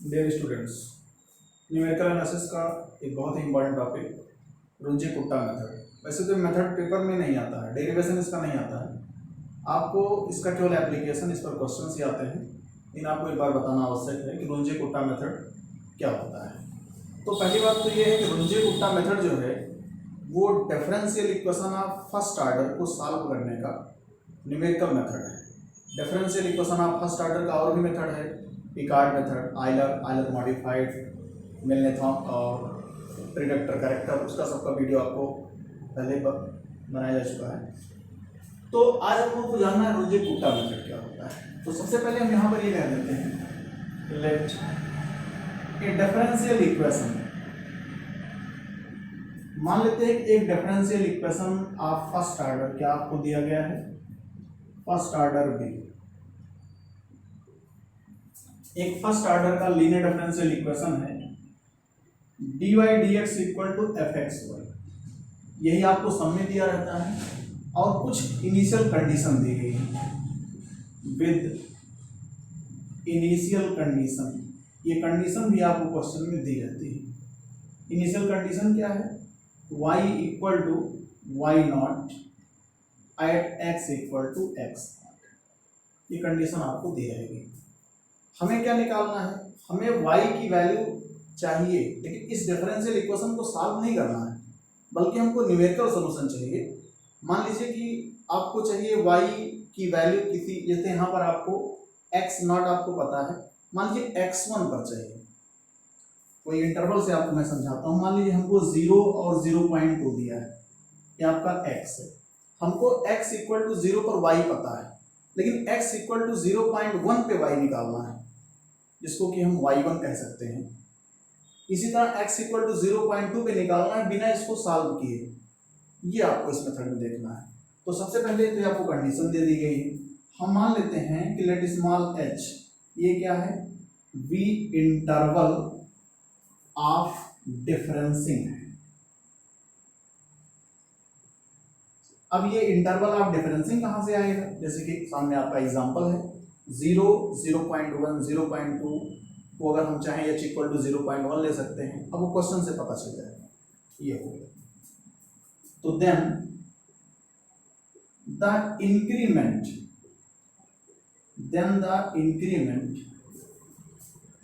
Dear students, numerical analysis का एक बहुत ही इंपॉर्टेंट टॉपिक रुंजी-कुट्टा मेथड। वैसे तो मेथड पेपर में नहीं आता है, डेरिवेशन इसका नहीं आता है, आपको इसका केवल एप्लीकेशन, इस पर क्वेश्चंस ही आते हैं। लेकिन आपको एक बार बताना आवश्यक है कि रुंजी-कुट्टा मेथड क्या होता है। तो पहली बात तो ये है कि रुंजी-कुट्टा मेथड जो है वो differential equation of first order को सॉल्व करने का न्यूमेरिकल मेथड है। Differential equation of first order का और भी मेथड है, पिकार्ड मेथड, आयलर मॉडिफाइड, मिलनेथॉन और प्रिडिक्टर करेक्टर, उसका सबका वीडियो आपको पहले बनाया जा चुका है। तो आज हम लोग को जानना है रुंजी-कुट्टा मेथड क्या होता है। तो सबसे पहले हम यहाँ पर ये कह देते हैं, लेट ए डिफरेंशियल इक्वेशन, मान लेते हैं कि एक differential equation of first order क्या आपको दिया गया है, फर्स्ट ऑर्डर भी, एक फर्स्ट ऑर्डर का लीनियर डिफरेंशियल इक्वेशन है dy dx equal to F X Y. यही आपको सम में दिया रहता है और कुछ इनिशियल कंडीशन दी गई है विद इनिशियल कंडीशन। ये कंडीशन भी आपको क्वेश्चन में दी रहती है। इनिशियल कंडीशन क्या है, y equal to Y not at x equal to X not. ये कंडीशन आपको दी रहेगी। हमें क्या निकालना है, हमें y की वैल्यू चाहिए, लेकिन इस डिफरेंशियल इक्वेशन को सॉल्व नहीं करना है, बल्कि हमको न्यूमेरिकल सॉल्यूशन चाहिए। मान लीजिए कि आपको चाहिए y की वैल्यू किसी, जैसे यहाँ पर आपको x नॉट आपको पता है, मान लीजिए x1 पर चाहिए। कोई इंटरवल से आपको मैं समझाता हूँ। मान लीजिए हमको 0 और 0.2 दिया है, ये आपका x है। हमको x इक्वल टू 0 पर y पता है, लेकिन x इक्वल टू 0.1 पे y निकालना है, जिसको कि हम y1 कह सकते हैं। इसी तरह x इक्वल टू 0.2 पे निकालना है बिना इसको सॉल्व किए। ये आपको इस मेथड में देखना है। तो सबसे पहले तो आपको कंडीशन दे दी गई है। हम मान लेते हैं कि लेट स्मॉल h, ये क्या है, v इंटरवल ऑफ डिफरेंसिंग है। अब ये इंटरवल ऑफ डिफरेंसिंग कहाँ से आएगा, जैसे कि सामने आपका एग्जांपल है 0, 0.1, 0.2 को अगर हम चाहें h इक्वल टू 0.1 ले सकते हैं। अब वो क्वेश्चन से पता चल जाएगा, ये हो गया। तो then the increment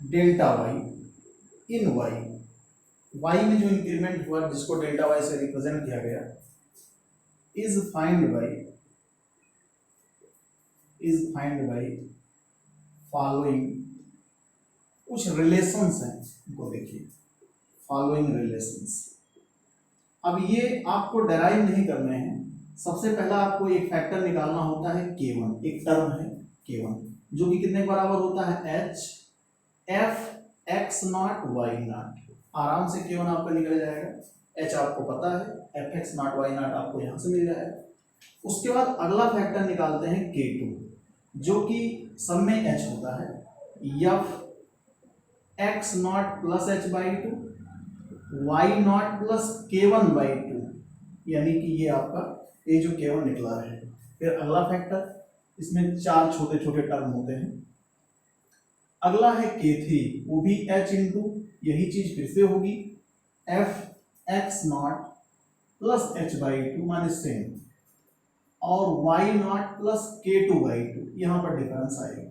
delta y in y में जो इंक्रीमेंट हुआ, जिसको डेल्टा y से रिप्रेजेंट किया गया, इज फाइंड बाय फॉलोइंग, कुछ रिलेशंस हैं, इनको देखिए, फॉलोइंग रिलेशंस। अब ये आपको डेराइव नहीं करने हैं। सबसे पहला आपको एक फैक्टर निकालना होता है k1, एक टर्म है k1, जो कि कितने बराबर होता है h f x not y not. आराम से k1 आपका निकल जाएगा, h आपको पता है, f x not y not आपको यहाँ से मिल जाएगा। उसके बाद अगला फैक्टर निकालते हैं k2, जो कि सब में h होता है, f x not plus h by two, y not plus k1 by two, यानी कि ये आपका ये जो k1 निकला है। फिर अगला फैक्टर, इसमें 4 छोटे छोटे टर्म होते हैं। अगला है k3, वो भी h इंटू यही चीज फिर से होगी, f x not plus h by two minus same, और y not plus k2 by two, यहाँ पर डिफरेंस आएगा।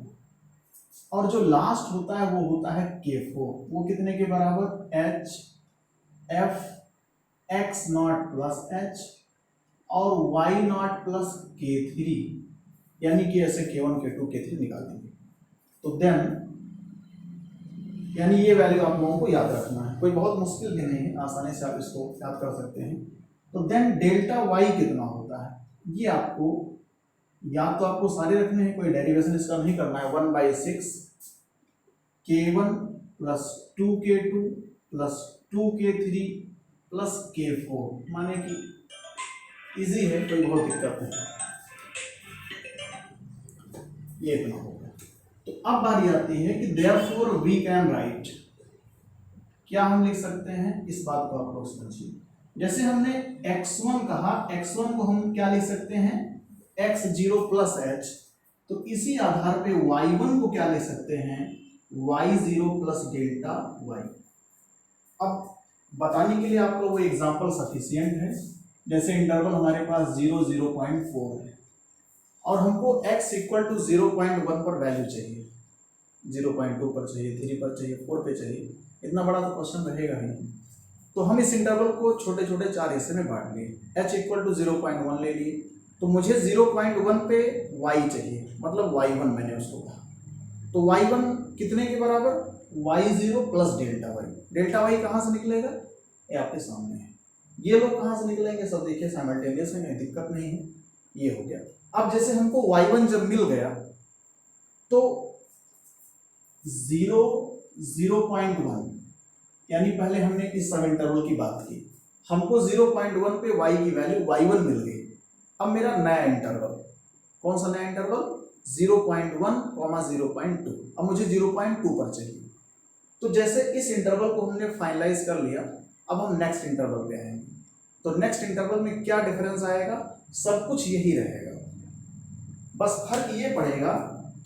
और जो लास्ट होता है वो होता है k4, वो कितने के बराबर, h f x not plus h और y नॉट प्लस k3, यानी कि ऐसे k1 k2 k3 निकालेंगे। तो देन, यानी ये वैल्यू आप लोगों को याद रखना है, कोई बहुत मुश्किल भी नहीं है, आसानी से आप इसको याद कर सकते हैं। तो देन डेल्टा y कितना होता है, ये आपको या तो आपको सारे रखने हैं, कोई डेरिवेशन इसका नहीं करना है। 1/6 k1 plus 2k2 plus 2k3 plus k4, माने कि इजी है, कोई बहुत दिक्कत नहीं, ये इतना होगा। तो अब बारी आती है कि देयरफॉर वी कैन राइट, क्या हम लिख सकते हैं, इस बात को आप लोग समझिए। जैसे हमने x1 कहा, x1 को हम क्या लिख सकते हैं, x0 प्लस h, तो इसी आधार पे y1 को क्या लिख सकते हैं, y0 प्लस डेल्टा y। अब बताने के लिए आपको वो एग्जांपल सफिशिएंट है। जैसे इंटरवल हमारे पास 0 0.4 है और हमको x इक्वल टू 0.1 पर वैल्यू चाहिए, 0.2 पर चाहिए, 3 पर चाहिए, 4 पे चाहिए। इतना बड़ा तो क्वेश्चन रहेगा ही नहीं। तो हम इस इंटरवल को छोटे छोटे 4 हिस्से में बांट लिए, h इक्वल टू 0.1 ले लिए। तो मुझे 0.1 पे y चाहिए, मतलब y1 मैंने उसको कहा। तो y1 कितने के बराबर, y0 plus delta y। Delta y कहाँ से निकलेगा, ये आपके सामने है। ये लोग कहाँ से निकलेंगे, सब देखिए साइमल्टेनियस है, दिक्कत नहीं है। ये हो गया। अब जैसे हमको y1 जब मिल गया तो 0.1 यानी पहले हमने इस सब इंटरवल की बात की, हमको 0.1 पे y की वैल्यू y1 मिल गई। अब मेरा नया इंटरवल, कौन सा नया इंटरवल, 0.1, 0.2। अब मुझे 0.2 पर चाहिए। तो जैसे इस इंटरवल को हमने फाइनलाइज कर लिया, अब हम नेक्स्ट इंटरवल पे आएंगे। तो नेक्स्ट इंटरवल में क्या डिफरेंस आएगा, सब कुछ यही रहेगा, बस फर्क ये पड़ेगा,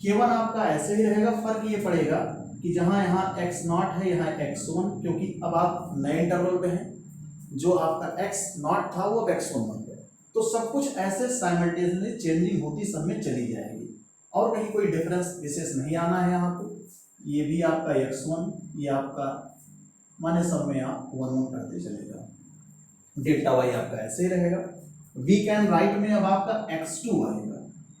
केवल आपका ऐसे ही रहेगा। फर्क ये पड़ेगा कि जहां यहाँ x0 है यहाँ x1, क्योंकि अब आप नए इंटरवल पे हैं। जो आपका x0 था वो अब x1 बन गया। तो सब कुछ ऐसे साइमल्टेनियसली चेंजिंग होती सब में चली जाएगी और कहीं कोई डिफरेंस विशेष नहीं आना है यहाँ पे। ये भी आपका x1, ये आपका, माने सब में आप 1 1 करते चले जाओ। डेल्टा y आपका ऐसे ही रहेगा। वी कैन राइट में अब आपका x2 आएगा।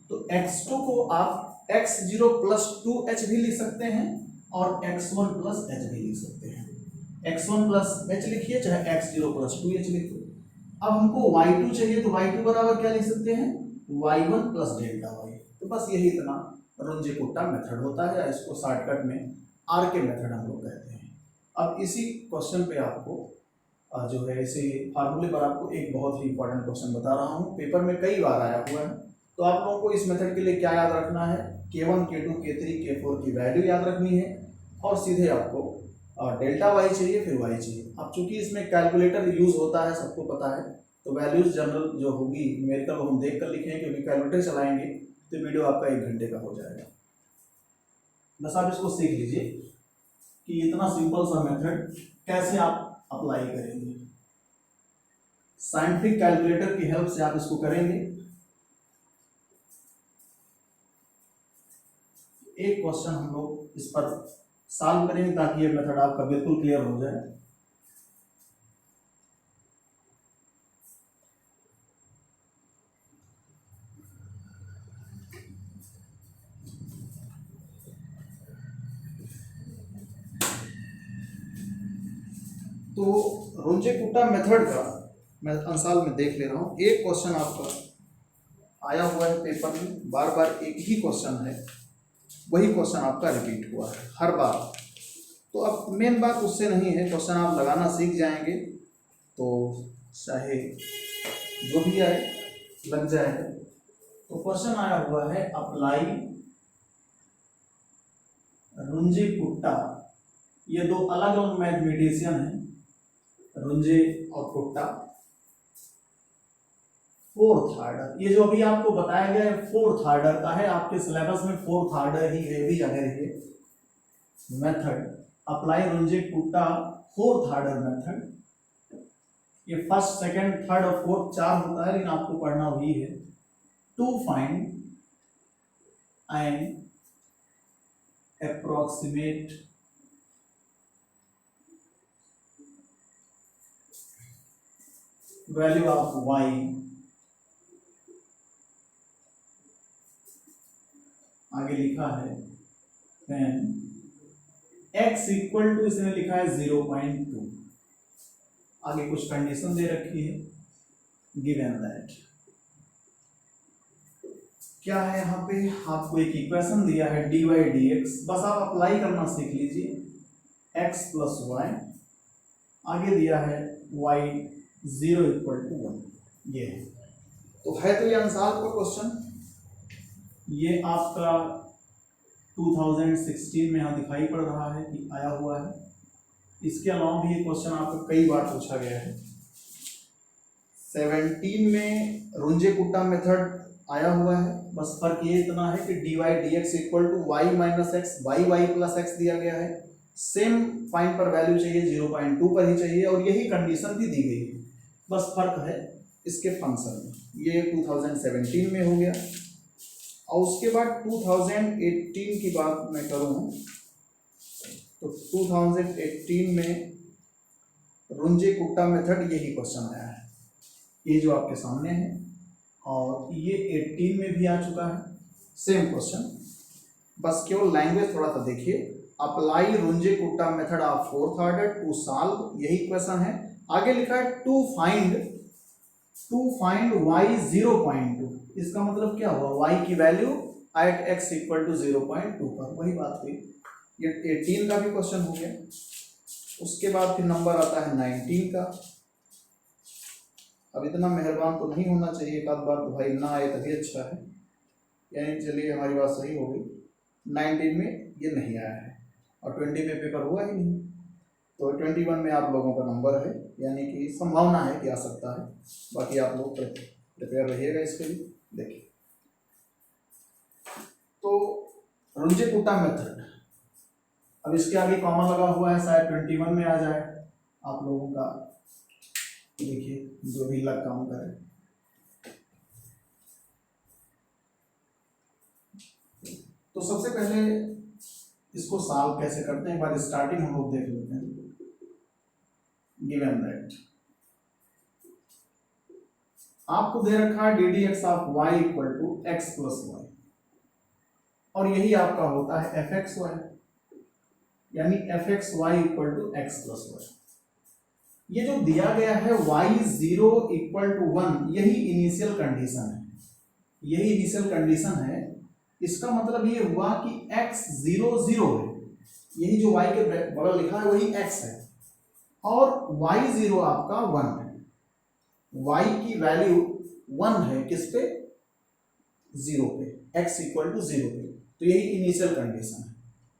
तो x2 को आप x0 प्लस 2h भी लिख सकते हैं और x1 प्लस h भी लिख सकते हैं। x1 प्लस h लिखिए, चाहे x0 प्लस 2h लिखिए। अब हमको y2 चाहिए, तो y2 बराबर क्या लिख सकते हैं, y1 प्लस डेल्टा y। तो बस यही इतना रुंजे-कुट्टा मेथड होता है, इसको शॉर्टकट में आरके मेथड हम लोग कहते हैं। अब इसी क्वेश्चन पे आपको जो है, इसी फार्मूले पर आपको एक बहुत ही इंपॉर्टेंट क्वेश्चन बता रहा हूँ, पेपर में कई बार आया हुआ है। तो आप लोगों को इस मेथड के लिए क्या याद रखना है, K1, K2, K3, K4 की वैल्यू याद रखनी है और सीधे आपको डेल्टा y चाहिए, फिर y चाहिए। अब चूंकि इसमें कैलकुलेटर यूज होता है, सबको पता है, तो वैल्यूज जनरल जो होगी न्यूमेरिकल वो हम देख कर लिखेंगे, क्योंकि कैलकुलेटर चलाएंगे तो वीडियो आपका 1 घंटे का हो जाएगा। बस आप इसको सीख लीजिए कि इतना सिंपल सा मेथड कैसे आप अप्लाई करेंगे। साइंटिफिक कैलकुलेटर की हेल्प से आप इसको करेंगे। एक क्वेश्चन हम लोग इस पर सॉल्व करेंगे ताकि ये मेथड आपका बिल्कुल क्लियर हो जाए। तो रुंजे-कुट्टा मेथड का मैं अंसाल में देख ले रहा हूँ। एक क्वेश्चन आपका आया हुआ है पेपर में, बार बार एक ही क्वेश्चन है, वही क्वेश्चन आपका रिपीट हुआ है हर बार। तो अब मेन बात उससे नहीं है, क्वेश्चन आप लगाना सीख जाएंगे तो चाहे जो भी आए लग जाएगा। तो क्वेश्चन आया हुआ है, अप्लाई रुंजे-कुट्टा। ये दो अलग अलग मैथमेटिशियन हैं, रुंजे और कुट्टा। फोर्थ ऑर्डर, ये जो अभी आपको बताया गया है फोर्थ ऑर्डर का है, आपके सिलेबस में फोर्थ ऑर्डर ही है भी अगर ये method apply Runge Kutta fourth order method. ये फर्स्ट, सेकंड, थर्ड और फोर्थ 4 होता है, लेकिन आपको पढ़ना वही है। To find an approximate value of y आगे लिखा है when x इक्वल टू, इसने लिखा है 0.2। आगे कुछ कंडीशन दे रखी है, गिवन दैट क्या है, यहाँ पे आपको एक इक्वेशन दिया है dy dx, बस आप अप्लाई करना सीख लीजिए। x प्लस वाई, आगे दिया है y 0 इक्वल टू 1। ये है, तो है तो ये आंसर का क्वेश्चन, ये आपका 2016 में यहाँ दिखाई पड़ रहा है कि आया हुआ है। इसके अलावा भी ये क्वेश्चन आपको कई बार पूछा गया है। 17 में रुंजे-कुट्टा मेथड आया हुआ है, बस फर्क ये इतना है कि dy dx equal to Y minus X Y plus X दिया गया है। सेम फाइन पर वैल्यू चाहिए, 0.2 पर ही चाहिए और यही कंडीशन भी दी गई है, बस फर्क है इसके फंक्शन में। ये 2017 में हो गया। और उसके बाद 2018 की बात मैं करूँ तो 2018 में रुंजे-कुट्टा मेथड यही क्वेश्चन आया है, ये जो आपके सामने है, और ये 18 में भी आ चुका है सेम क्वेश्चन, बस केवल लैंग्वेज थोड़ा सा देखिए। Apply Runge Kutta method of fourth order to solve, यही क्वेश्चन है। आगे लिखा है टू फाइंड y 0.2, इसका मतलब क्या हुआ, y की value at x equal to 0.2 पर, वही बात हुई। ये 18 का भी क्वेश्चन हो गया। उसके बाद फिर नंबर आता है 19 का। अब इतना मेहरबान तो नहीं होना चाहिए, एक आध बार तो भाई ना आए तभी अच्छा है, यानी चलिए हमारी बात सही हो गई। 19 में ये नहीं आया है और 20 में पेपर हुआ ही नहीं, तो 21 में आप लोगों का नंबर है, यानी कि संभावना है कि आ सकता है। बाकी आप लोग प्रिपेयर रहिएगा इसके लिए। देखिए तो रुंजे-कुट्टा मेथड, अब इसके आगे कॉमा लगा हुआ है, शायद 21 में आ जाए आप लोगों का, देखिए जो भी लग काम करे। तो सबसे पहले इसको सॉल्व कैसे करते हैं, एक बार स्टार्टिंग हम लोग देख लेते हैं। गिवन दैट आपको दे रखा है D D X of Y equal to X plus Y, और यही आपका होता है एफ एक्स वाई, यानी F X Y equal to X plus Y. ये जो दिया गया है y 0 इक्वल टू 1, यही इनिशियल कंडीशन है, यही इनिशियल कंडीशन है। इसका मतलब ये हुआ कि x 0 0 है, यही जो y के बगल लिखा है वही x है, और y 0 आपका 1 है, y की वैल्यू 1 है किस पे, 0 पे, x इक्वल टू 0 पे, तो यही इनिशियल कंडीशन है।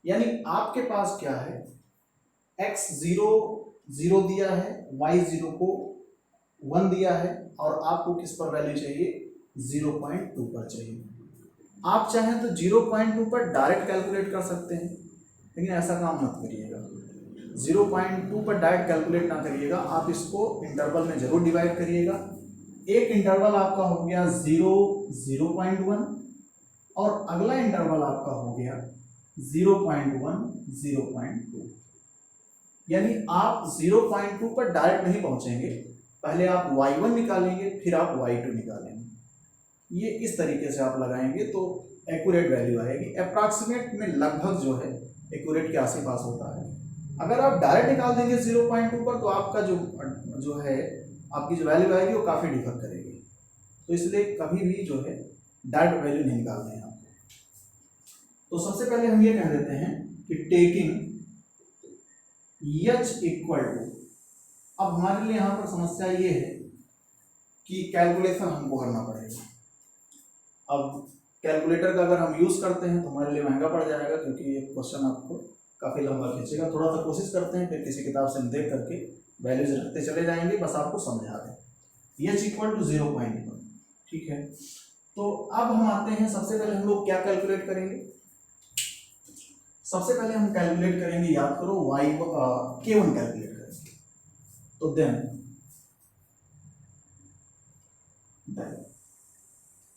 यानी आपके पास क्या है, x 0 0 दिया है, y 0 को 1 दिया है, और आपको किस पर वैल्यू चाहिए, 0.2 पर चाहिए। आप चाहें तो 0.2 पर डायरेक्ट कैलकुलेट कर सकते हैं, लेकिन ऐसा काम मत करिएगा। 0.2 पर डायरेक्ट कैलकुलेट ना करिएगा, आप इसको इंटरवल में जरूर डिवाइड करिएगा। एक इंटरवल आपका हो गया 0 0.1, और अगला इंटरवल आपका हो गया 0.1 0.2। यानी आप 0.2 पर डायरेक्ट नहीं पहुंचेंगे, पहले आप y1 निकालेंगे, फिर आप y2 निकालेंगे। ये इस तरीके से आप लगाएंगे तो एक्यूरेट वैल्यू आएगी। अप्रॉक्सीमेट में लगभग जो है एक्यूरेट के आस-पास होता है। अगर आप डायरेक्ट निकाल देंगे 0.2 पर, तो आपका जो है आपकी जो वैल्यू आएगी वो काफ़ी डिफर करेगी। तो इसलिए कभी भी जो है डायरेक्ट वैल्यू नहीं निकालते हैं आपको। तो सबसे पहले हम ये कह देते हैं कि टेकिंग h इक्वल टू, अब हमारे लिए यहाँ पर समस्या ये है कि कैलकुलेशन हमको करना पड़ेगा। अब कैलकुलेटर का अगर हम यूज़ करते हैं तो हमारे लिए महंगा पड़ जाएगा, क्योंकि ये क्वेश्चन आपको काफ़ी लंबा खींचेगा। थोड़ा सा कोशिश करते हैं, फिर किसी किताब से हम देख करके वैल्यूज रखते चले जाएंगे, बस आपको समझा दें। h इक्वल टू 0.1, ठीक है। तो अब हम आते हैं, सबसे पहले हम लोग क्या कैलकुलेट करेंगे, सबसे पहले हम कैलकुलेट करेंगे, याद करो k1 कैलकुलेट करेंगे। तो देन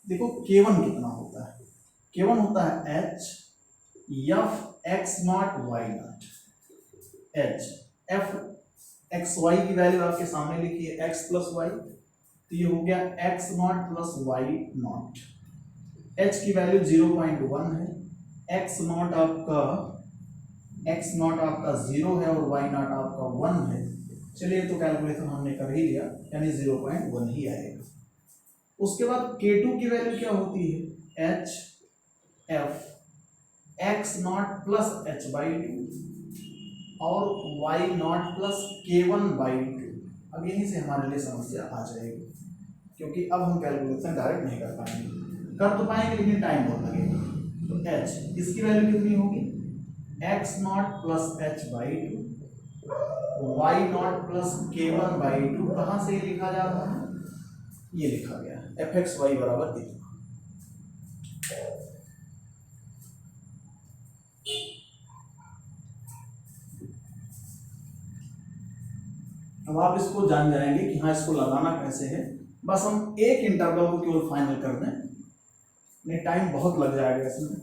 देखो k1 कितना होता है, k1 होता है h f x not y not, h f x y की वैल्यू आपके सामने लिखी है x प्लस वाई, तो ये हो गया x not plus y not. h की वैल्यू 0.1 है, x नॉट आपका 0 है और y नॉट आपका 1 है। चलिए तो कैलकुलेशन हमने कर ही लिया, यानी 0.1 ही आएगा। उसके बाद k2 की वैल्यू क्या होती है, h f x not plus h by 2 और y not plus k1 by 2। अब यहीं से हमारे लिए समस्या आ जाएगी, क्योंकि अब हम कैलकुलेशन डायरेक्ट नहीं कर पाएंगे, कर तो पाएंगे लेकिन टाइम बहुत लगेगा। तो h, इसकी वैल्यू कितनी होगी, x not plus h by 2, y not plus k1 by 2। कहाँ से ये लिखा जा रहा है, ये लिखा गया है fx y बराबर इतना। अब आप इसको जान जाएंगे कि हाँ इसको लगाना कैसे है। बस हम एक इंटरवल को केवल फाइनल कर दें, नहीं टाइम बहुत लग जाएगा इसमें।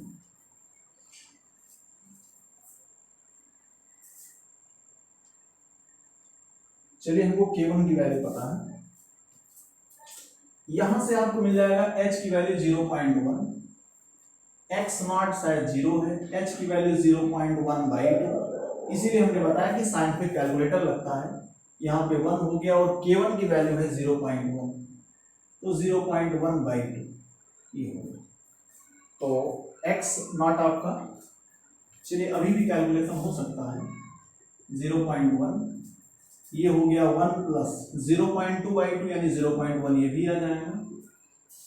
चलिए हमको K1 की वैल्यू पता है, यहां से आपको मिल जाएगा h की वैल्यू 0.1, x नॉट शायद 0 है, h की वैल्यू 0.1/2, इसीलिए हमने बताया कि साइंटिफिक कैलकुलेटर लगता है। यहाँ पे 1 हो गया और K1 की वैल्यू है 0.1, तो 0.1/2 ये हो गया। तो x नॉट आपका, चलिए अभी भी कैलकुलेशन हो सकता है, 0.1 ये हो गया 1 प्लस 0.2/2 यानी 0.1 ये भी आ जाएगा।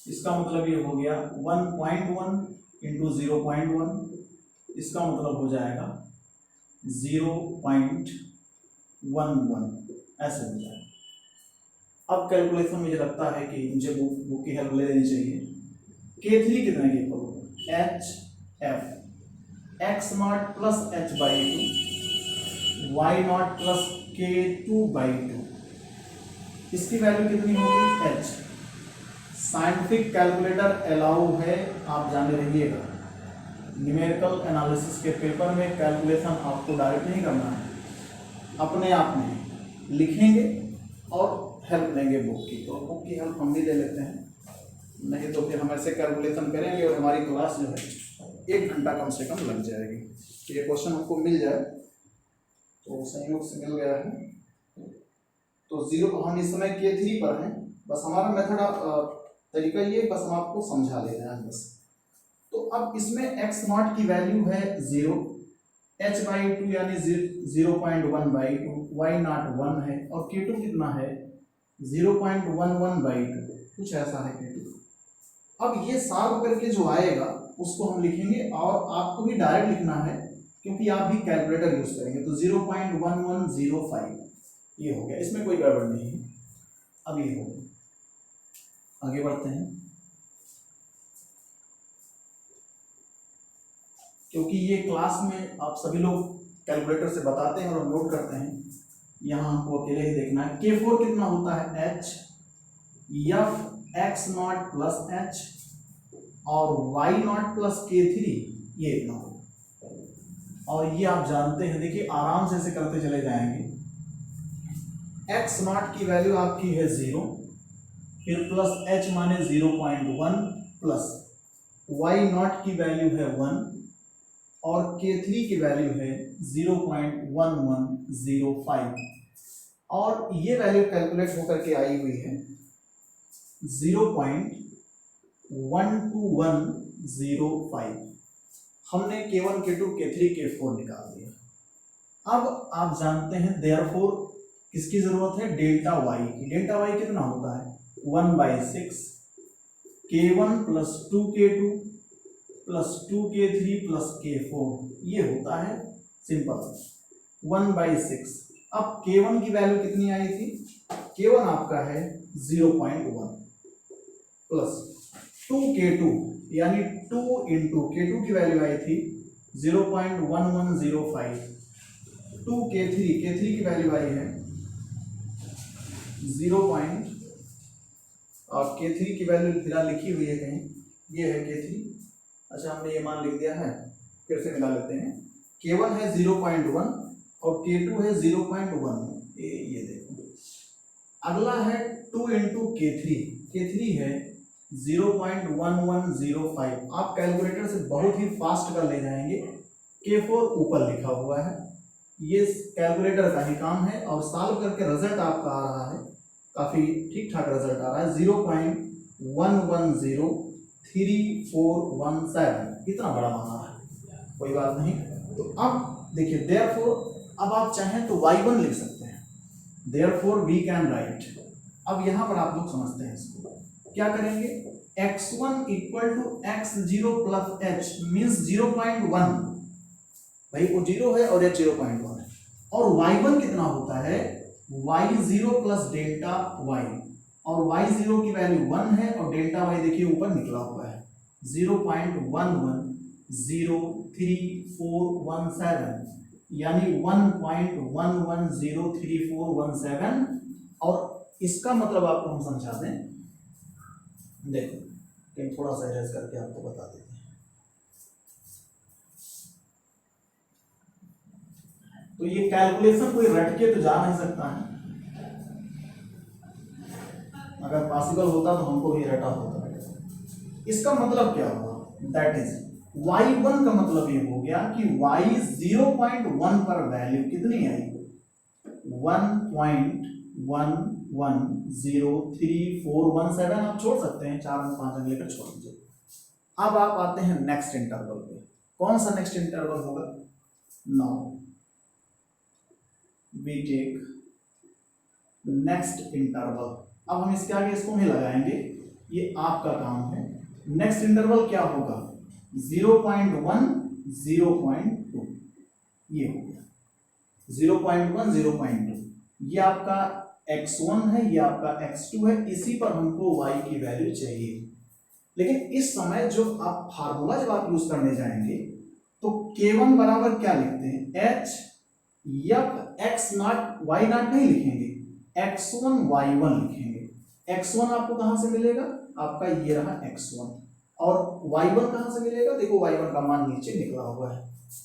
इसका मतलब ये हो गया 1.1 इंटू 0.1, इसका मतलब हो जाएगा 0.11, ऐसे हो जाएगा। अब कैलकुलेशन मुझे लगता है कि मुझे बुक की हेल्प ले लेनी चाहिए। K3 कितने के इक्वल होगा, HF x not plus h/2 y not plus K2/2, इसकी वैल्यू कितनी होगी, h। साइंटिफिक कैलकुलेटर अलाउ है, आप जाने रहिएगा। न्यूमेरिकल एनालिसिस के पेपर में कैलकुलेशन आपको डायरेक्ट नहीं करना है, अपने आप में लिखेंगे और हेल्प लेंगे बुक की। तो बुक की हेल्प हम भी ले लेते हैं, नहीं तो फिर हम ऐसे कैलकुलेशन करेंगे और हमारी क्लास जो है 1 घंटा कम से कम लग जाएगी। तो ये क्वेश्चन हमको मिल जाए तो संयोग से मिल गया है। तो 0 हम इस समय K3 पर हैं, बस हमारा मेथड तरीका ये, बस हम आपको समझा ले रहे हैं बस। तो अब इसमें x नॉट की वैल्यू है 0, h/2 यानी 0.1/2, y नॉट 1 है और K2 कितना है 0.11/2, कुछ ऐसा है K2। अब ये सॉल्व करके जो आएगा उसको हम लिखेंगे, और आपको भी डायरेक्ट लिखना है क्योंकि आप भी कैलकुलेटर यूज करेंगे। तो 0.1105 ये हो गया, इसमें कोई गड़बड़ नहीं है। अब ये हो गया, आगे बढ़ते हैं। क्योंकि ये क्लास में आप सभी लोग कैलकुलेटर से बताते हैं और नोट करते हैं, यहाँ हमको अकेले ही देखना है। K4 कितना होता है h, f x not plus h और y नॉट प्लस K3 ये इतना होगा। और ये आप जानते हैं, देखिए आराम से ऐसे करते चले जाएंगे। x नॉट की वैल्यू आपकी है 0, फिर प्लस h माने 0.1 प्लस y नॉट की वैल्यू है 1 और K3 की वैल्यू है 0.1105, और ये वैल्यू कैलकुलेट होकर के आई हुई है 0.12105। हमने K1 K2 K3 K4 निकाल दिया। अब आप जानते हैं देयरफॉर किसकी जरूरत है, डेल्टा y की। डेल्टा y कितना होता है 1/6 K1 plus 2K2 plus 2K3 plus K4, ये होता है सिंपल 1/6। अब K1 की वैल्यू कितनी आई थी, K1 आपका है 0.1 प्लस 2K2 यानी 2 इंटू K2 की वैल्यू आई थी 0.1105, 2K3 की वैल्यू आई है 0. K3 की वैल्यू फिलहाल लिखी हुई है कहीं, ये है K3। अच्छा हमने ये मान लिख दिया है, फिर से मिला लेते हैं। K1 है 0.1 और K2 है 0.1, ये देखो। अगला है 2 इंटू K3 है 0.1105। आप कैलकुलेटर से बहुत ही फास्ट कर ले जाएंगे। K4 ऊपर लिखा हुआ है, ये कैलकुलेटर का ही काम है, और सॉल्व करके रिजल्ट आपका आ रहा है, काफी ठीक ठाक रिजल्ट आ रहा है 0.110317। इतना बड़ा मान आ रहा है, कोई बात नहीं। तो अब देखिए देयरफॉर, अब आप चाहें तो y1 लिख सकते हैं, देयरफॉर वी कैन राइट। अब यहां पर आप लोग समझते हैं इसको, क्या करेंगे, x1 equal to x0 plus h means 0.1, भाई वो 0 है और h 0.1 है। और y1 कितना होता है y0 प्लस डेल्टा y, और y0 की वैल्यू 1 है और डेल्टा y देखिए ऊपर निकला हुआ है 0.11 1.1103417 यानी 1.110417 और इसका मतलब आपको हम समझा दें, देखो कहीं थोड़ा सा इरेज करके आपको बता देते हैं। तो ये कैलकुलेशन कोई रट के तो जा नहीं सकता है, अगर पॉसिबल होता तो हमको भी रटा होता। इसका मतलब क्या हुआ, दैट इज y1 का मतलब ये हो गया कि y 0.1 पर वैल्यू कितनी आई, 1.110347 आप छोड़ सकते हैं, 4 में 5 अंक लेकर छोड़ दीजिए। अब आप आते हैं नेक्स्ट इंटरवल पे। कौन सा नेक्स्ट इंटरवल होगा, now we take next interval. अब हम इसके आगे इसको नहीं लगाएंगे, ये आपका काम है। नेक्स्ट इंटरवल क्या होगा, 0.1 0.2, ये हो गया 0.1 0.2, ये आपका x1 है, ये आपका x2 है, इसी पर हमको y की वैल्यू चाहिए। लेकिन इस समय जो आप फार्मूला जब आप यूज करने जाएंगे तो k1 बराबर क्या लिखते हैं, h f x not y not नहीं लिखेंगे, x1 y1 लिखेंगे। x1 आपको कहां से मिलेगा, आपका ये रहा x1, और y1 कहां से मिलेगा, देखो y1 का मान नीचे निकला हुआ है,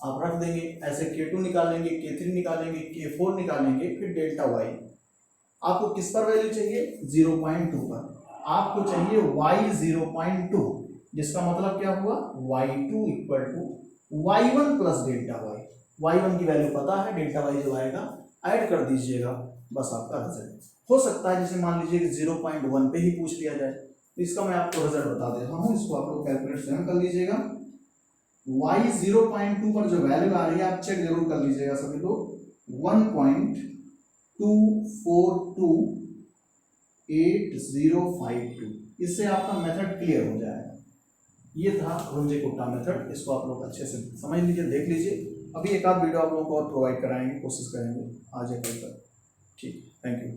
आप रख देंगे ऐसे, k2 निकालेंगे, k3 निकालेंगे, k4 निकालेंगे, फिर डेल्टा y। आपको किस पर वैल्यू चाहिए, 0.2 पर। आपको चाहिए y 0.2, जिसका मतलब क्या हुआ, y2 equal to y1 plus delta y। y1 की वैल्यू पता है, डेल्टा y जो आएगा ऐड कर दीजिएगा, बस आपका रिजल्ट। हो सकता है जैसे मान लीजिए कि 0.1 पे ही पूछ लिया जाए, तो इसका मैं आपको रिजल्ट बता देता हूँ, इसको आप लोग कैलकुलेट स्वयं कर लीजिएगा। y 0.2 पर जो वैल्यू आ रही है आप चेक जरूर कर लीजिएगा सभी लोग, 1.242852। इससे आपका मेथड क्लियर हो जाएगा। ये था रुंजे-कोटा मेथड, इसको आप लोग अच्छे से समझ लीजिए, देख लीजिए। अभी एक आध वीडियो आप लोगों को और प्रोवाइड कराएंगे, कोशिश करेंगे आज या कल तक। ठीक, थैंक यू।